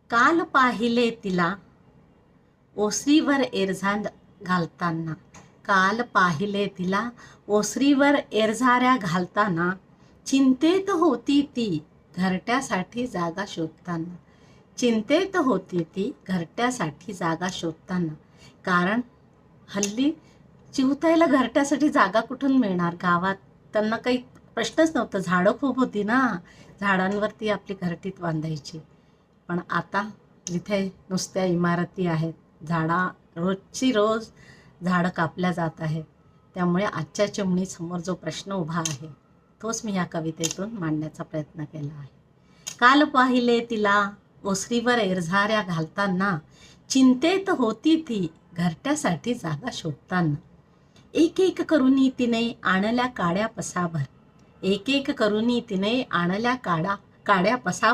काल पाहिले तिला ओसरीवर एरझाण घालताना. काल पाहिले तिला ओसरीवर एरझाऱ्या घालताना. चिंतेत होती ती घरट्यासाठी जागा शोधताना. चिंतेत होती ती घरट्यासाठी जागा शोधताना. कारण हल्ली चिवताईला घरट्यासाठी जागा कुठून मिळणार? गावात त्यांना काही प्रश्नच नव्हता. झाडं खूप होती ना, झाडांवरती आपली घरटीत बांधायची. पण आता जिथे नुसत्या इमारती आहेत, रोजची रोज झाडं कापल्या जात आहेत. त्यामुळे आजच्या चिमणीसमोर जो प्रश्न उभा आहे तोच मी ह्या कवितेतून मांडण्याचा प्रयत्न केला आहे. काल पाहिले तिला ओसरीवर एरझाऱ्या घालताना. चिंतेत होती ती घरट्यासाठी जागा शोधताना. एक एक करुनी तिने आणल्या काड्या पसाभर. एक एक करुनी तिने आणल्या काड्या पसाभर.